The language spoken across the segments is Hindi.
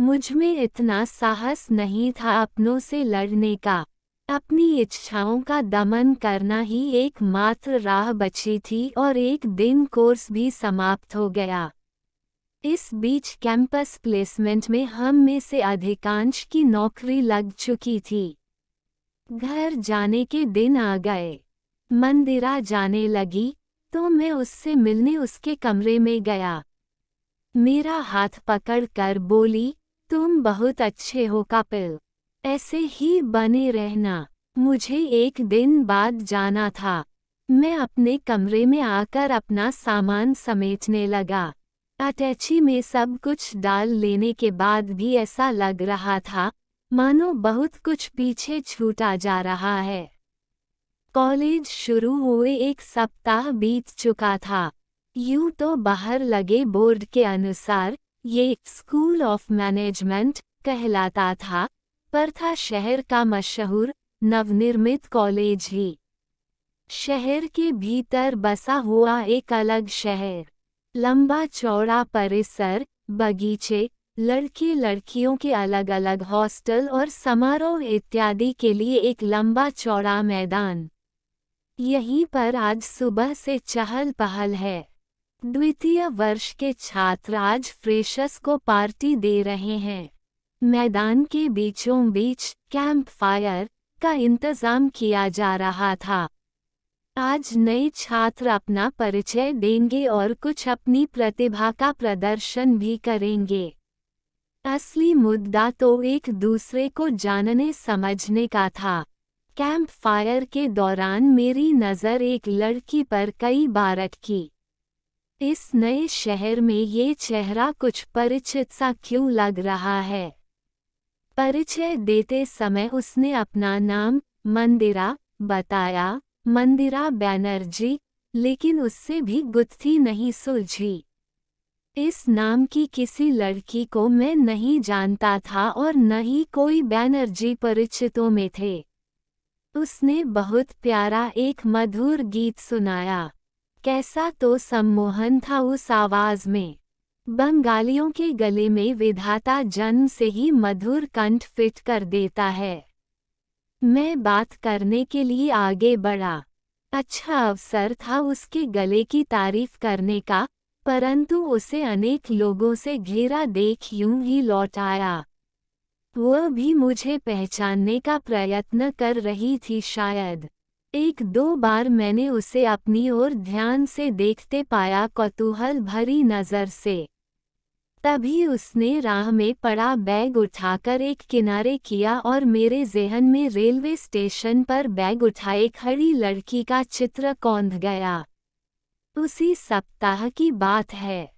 मुझ में इतना साहस नहीं था अपनों से लड़ने का। अपनी इच्छाओं का दमन करना ही एकमात्र राह बची थी और एक दिन कोर्स भी समाप्त हो गया। इस बीच कैंपस प्लेसमेंट में हम में से अधिकांश की नौकरी लग चुकी थी। घर जाने के दिन आ गए। मंदिरा जाने लगी तो मैं उससे मिलने उसके कमरे में गया। मेरा हाथ पकड़ कर बोली, तुम बहुत अच्छे हो कपिल, ऐसे ही बने रहना। मुझे एक दिन बाद जाना था। मैं अपने कमरे में आकर अपना सामान समेटने लगा। अटैची में सब कुछ डाल लेने के बाद भी ऐसा लग रहा था मानो बहुत कुछ पीछे छूटा जा रहा है। कॉलेज शुरू हुए 1 सप्ताह बीत चुका था। यूं तो बाहर लगे बोर्ड के अनुसार ये स्कूल ऑफ मैनेजमेंट कहलाता था, पर था शहर का मशहूर नवनिर्मित कॉलेज ही। शहर के भीतर बसा हुआ एक अलग शहर। लंबा चौड़ा परिसर, बगीचे, लड़के लड़कियों के अलग अलग हॉस्टल और समारोह इत्यादि के लिए एक लंबा चौड़ा मैदान। यहीं पर आज सुबह से चहल पहल है। द्वितीय वर्ष के छात्र आज फ्रेशर्स को पार्टी दे रहे हैं। मैदान के बीचों बीच कैंप फायर का इंतजाम किया जा रहा था। आज नए छात्र अपना परिचय देंगे और कुछ अपनी प्रतिभा का प्रदर्शन भी करेंगे। असली मुद्दा तो एक दूसरे को जानने समझने का था। कैंप फायर के दौरान मेरी नज़र एक लड़की पर कई बार अटकी। इस नए शहर में ये चेहरा कुछ परिचित सा क्यों लग रहा है। परिचय देते समय उसने अपना नाम मंदिरा बताया, मंदिरा बैनर्जी, लेकिन उससे भी गुत्थी नहीं सुलझी। इस नाम की किसी लड़की को मैं नहीं जानता था और न ही कोई बैनर्जी परिचितों में थे। उसने बहुत प्यारा एक मधुर गीत सुनाया। कैसा तो सम्मोहन था उस आवाज में। बंगालियों के गले में विधाता जन्म से ही मधुर कंठ फिट कर देता है। मैं बात करने के लिए आगे बढ़ा। अच्छा अवसर था उसके गले की तारीफ करने का, परंतु उसे अनेक लोगों से घेरा देख यूं ही लौट आया। वह भी मुझे पहचानने का प्रयत्न कर रही थी शायद। 1-2 बार मैंने उसे अपनी ओर ध्यान से देखते पाया, कौतूहल भरी नज़र से। तभी उसने राह में पड़ा बैग उठाकर एक किनारे किया और मेरे ज़हन में रेलवे स्टेशन पर बैग उठाए खड़ी लड़की का चित्र कौंध गया। उसी सप्ताह की बात है।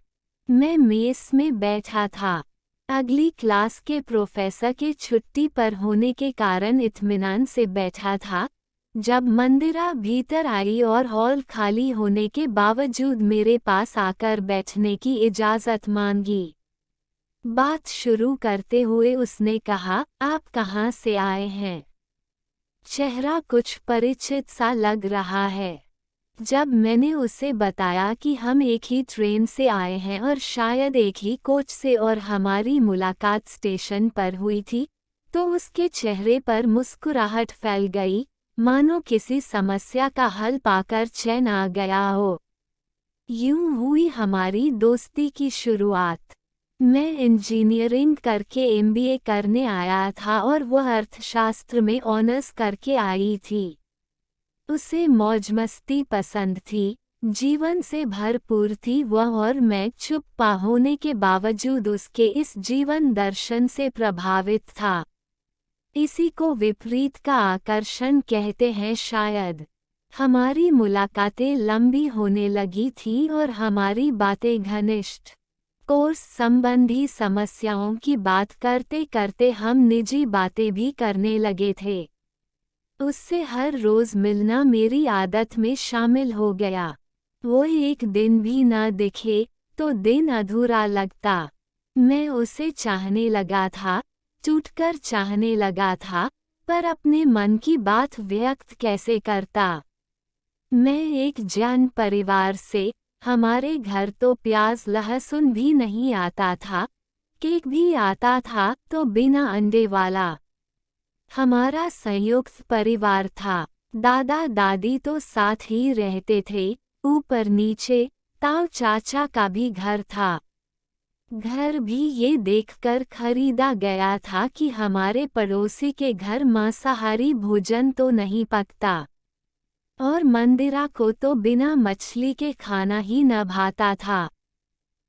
मैं मेस में बैठा था। अगली क्लास के प्रोफेसर के छुट्टी पर होने के कारण इत्मीनान से बैठा था, जब मंदिरा भीतर आई और हॉल खाली होने के बावजूद मेरे पास आकर बैठने की इजाज़त मांगी। बात शुरू करते हुए उसने कहा, आप कहाँ से आए हैं? चेहरा कुछ परिचित सा लग रहा है। जब मैंने उसे बताया कि हम एक ही ट्रेन से आए हैं और शायद एक ही कोच से और हमारी मुलाकात स्टेशन पर हुई थी, तो उसके चेहरे पर मुस्कुराहट फैल गई, मानो किसी समस्या का हल पाकर चैन आ गया हो। यूं हुई हमारी दोस्ती की शुरुआत। मैं इंजीनियरिंग करके एमबीए करने आया था और वह अर्थशास्त्र में ऑनर्स करके आई थी। उसे मौज मस्ती पसंद थी, जीवन से भरपूर थी वह और मैं चुप्पा होने के बावजूद उसके इस जीवन दर्शन से प्रभावित था। इसी को विपरीत का आकर्षण कहते हैं शायद। हमारी मुलाकातें लंबी होने लगी थी और हमारी बातें घनिष्ठ। कोर्स संबंधी समस्याओं की बात करते करते हम निजी बातें भी करने लगे थे। उससे हर रोज़ मिलना मेरी आदत में शामिल हो गया। वो एक दिन भी न दिखे तो दिन अधूरा लगता। मैं उसे चाहने लगा था, टूटकर चाहने लगा था, पर अपने मन की बात व्यक्त कैसे करता। मैं एक जैन परिवार से, हमारे घर तो प्याज लहसुन भी नहीं आता था, केक भी आता था, तो बिना अंडे वाला। हमारा संयुक्त परिवार था। दादा दादी तो साथ ही रहते थे, ऊपर नीचे। ताऊ चाचा का भी घर था। घर भी ये देखकर खरीदा गया था कि हमारे पड़ोसी के घर मांसाहारी भोजन तो नहीं पकता, और मंदिरा को तो बिना मछली के खाना ही न भाता था।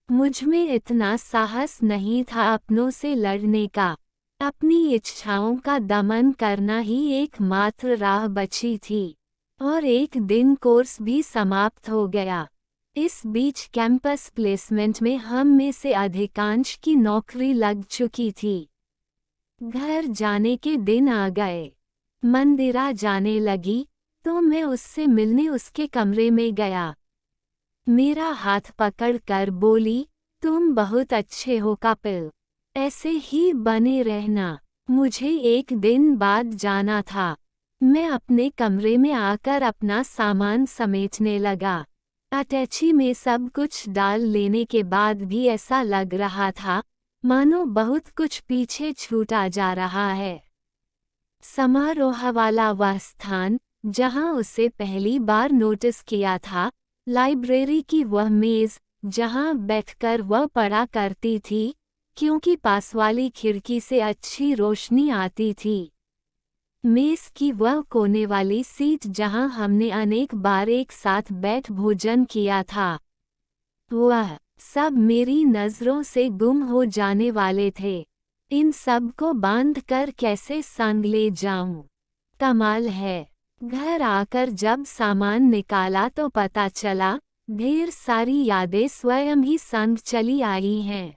मुझमें इतना साहस नहीं था अपनों से लड़ने का। अपनी इच्छाओं का दमन करना ही एकमात्र राह बची थी। और एक दिन कोर्स भी समाप्त हो गया। इस बीच कैंपस प्लेसमेंट में हम में से अधिकांश की नौकरी लग चुकी थी। घर जाने के दिन आ गए। मंदिरा जाने लगी, तो मैं उससे मिलने उसके कमरे में गया। मेरा हाथ पकड़ कर बोली, तुम बहुत अच्छे हो कपिल। ऐसे ही बने रहना। मुझे एक दिन बाद जाना था। मैं अपने कमरे में आकर अपना सामान समेटने लगा। अटैची में सब कुछ डाल लेने के बाद भी ऐसा लग रहा था मानो बहुत कुछ पीछे छूटा जा रहा है। समारोह वाला वह स्थान, जहां उसे पहली बार नोटिस किया था, लाइब्रेरी की वह मेज, जहां बैठकर वह पढ़ा करती थी, क्योंकि पास वाली खिड़की से अच्छी रोशनी आती थी। मेज की वह कोने वाली सीट जहां हमने अनेक बार एक साथ बैठ भोजन किया था, वह सब मेरी नज़रों से गुम हो जाने वाले थे। इन सब को बांध कर कैसे संग ले जाऊं? कमाल है। घर आकर जब सामान निकाला तो पता चला, ढेर सारी यादें स्वयं ही संग चली आई हैं।